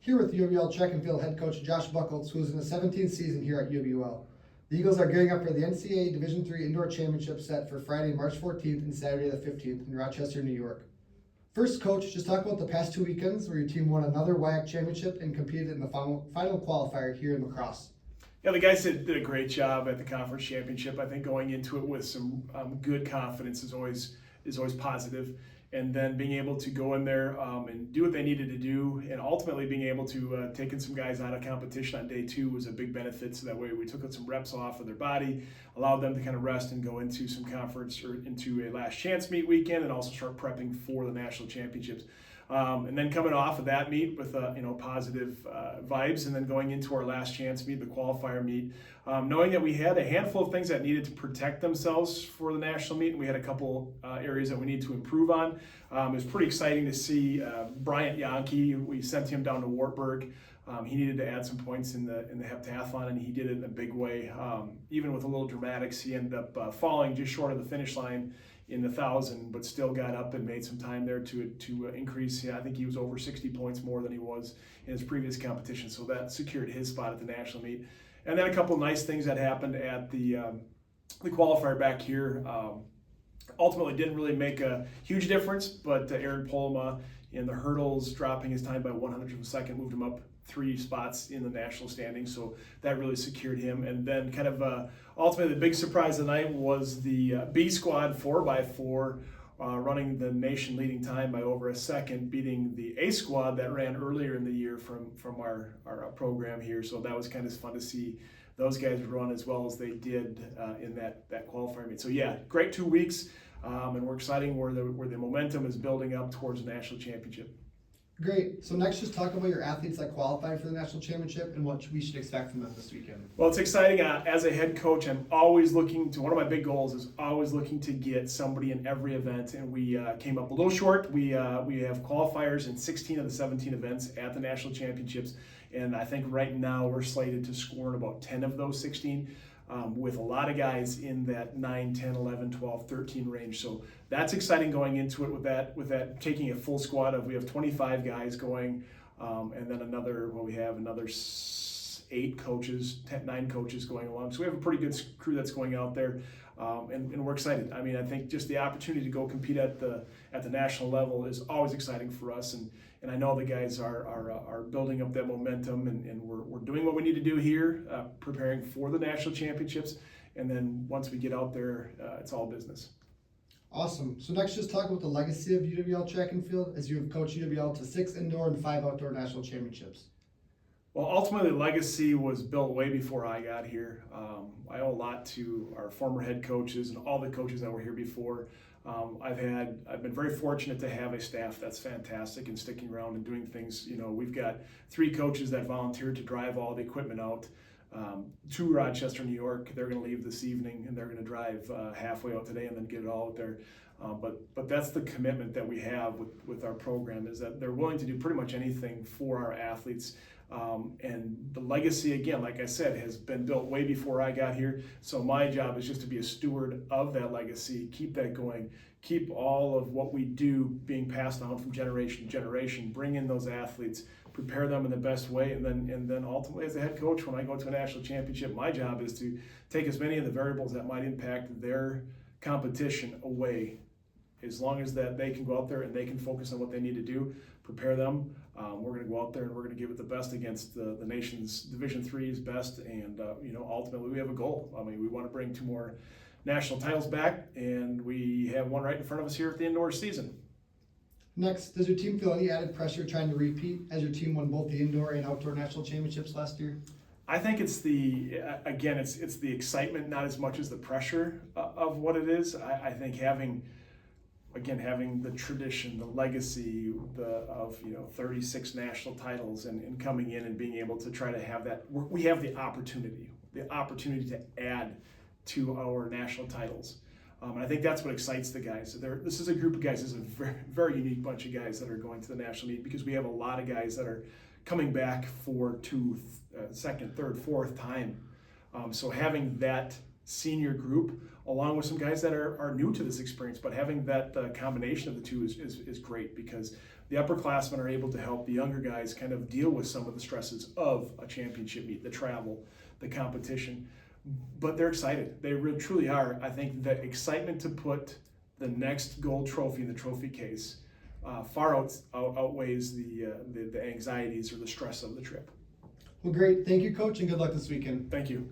Here with UWL track and field head coach Josh Buckles, who is in his 17th season here at UWL. The Eagles are gearing up for the NCAA Division III Indoor Championship set for Friday, March 14th and Saturday the 15th in Rochester, New York. First, Coach, just talk about the past 2 weekends where your team won another WIAC championship and competed in the final qualifier here in lacrosse. Yeah, the guys did a great job at the conference championship. I think going into it with some good confidence is always positive. And then being able to go in there and do what they needed to do, and ultimately being able to take in some guys out of competition on day 2 was a big benefit. So that way we took some reps off of their body, allowed them to kind of rest and go into some conference or into a last chance meet weekend, and also start prepping for the national championships. And then coming off of that meet with positive vibes, and then going into our last chance meet, the qualifier meet, knowing that we had a handful of things that needed to protect themselves for the national meet, and we had a couple areas that we need to improve on. It was pretty exciting to see Bryant Yankee. We sent him down to Wartburg. He needed to add some points in the heptathlon, and he did it in a big way. Even with a little dramatics, he ended up falling just short of the finish line in the 1,000, but still got up and made some time there to increase. I think he was over 60 points more than he was in his previous competition, so that secured his spot at the national meet. And then a couple of nice things that happened at the qualifier back here. Ultimately didn't really make a huge difference, but Aaron Polma in the hurdles, dropping his time by 100th of a second, moved him up 3 spots in the national standings, so that really secured him. And then kind of ultimately the big surprise of the night was the B squad 4x4 running the nation leading time by over a second, beating the A squad that ran earlier in the year from our program here. So that was kind of fun to see those guys run as well as they did in that qualifier meet. So yeah, great 2 weeks, and we're excited where the momentum is building up towards the national championship. Great. So next, just talk about your athletes that qualified for the national championship and what we should expect from them this weekend. Well, it's exciting. As a head coach, I'm always looking to, one of my big goals is always looking to get somebody in every event, and we came up a little short. We have qualifiers in 16 of the 17 events at the national championships, and I think right now we're slated to score in about 10 of those 16. With a lot of guys in that 9, 10, 11, 12, 13 range. So that's exciting going into it with that taking a full squad of, we have 25 guys going, and then we have another 8 coaches, 9 coaches going along. So we have a pretty good crew that's going out there, and we're excited. I mean, I think just the opportunity to go compete at the national level is always exciting for us, and I know the guys are building up that momentum, and we're doing what we need to do here, preparing for the national championships, and then once we get out there, it's all business. Awesome. So next, just talk about the legacy of UWL track and field as you have coached UWL to 6 indoor and 5 outdoor national championships. Well, ultimately, legacy was built way before I got here. I owe a lot to our former head coaches and all the coaches that were here before. I've been very fortunate to have a staff that's fantastic and sticking around and doing things. We've got 3 coaches that volunteered to drive all the equipment out to Rochester, New York. They're going to leave this evening, and they're going to drive halfway out today and then get it all out there. But that's the commitment that we have with our program, is that they're willing to do pretty much anything for our athletes. And the legacy, again, like I said, has been built way before I got here. So my job is just to be a steward of that legacy, keep that going, keep all of what we do being passed on from generation to generation, bring in those athletes, prepare them in the best way, and then ultimately as a head coach, when I go to a national championship, my job is to take as many of the variables that might impact their competition away, as long as that they can go out there and they can focus on what they need to do, prepare them. We're going to go out there and we're going to give it the best against the nation's Division III's best, and ultimately we have a goal. I mean, we want to bring 2 more national titles back, and we have one right in front of us here at the indoor season. Next, does your team feel any added pressure trying to repeat as your team won both the indoor and outdoor national championships last year? I think it's the excitement, not as much as the pressure of what it is. I think having the tradition, the legacy of 36 national titles, and coming in and being able to try to have that, we have the opportunity to add to our national titles. And I think that's what excites the guys. This is a group of guys, this is a very, very unique bunch of guys that are going to the national meet, because we have a lot of guys that are coming back for second, third, fourth time. So having that senior group, along with some guys that are new to this experience, but having that combination of the two is great, because the upperclassmen are able to help the younger guys kind of deal with some of the stresses of a championship meet, the travel, the competition. But they're excited. They really truly are. I think the excitement to put the next gold trophy in the trophy case far outweighs the anxieties or the stress of the trip. Well, great. Thank you, Coach, and good luck this weekend. Thank you.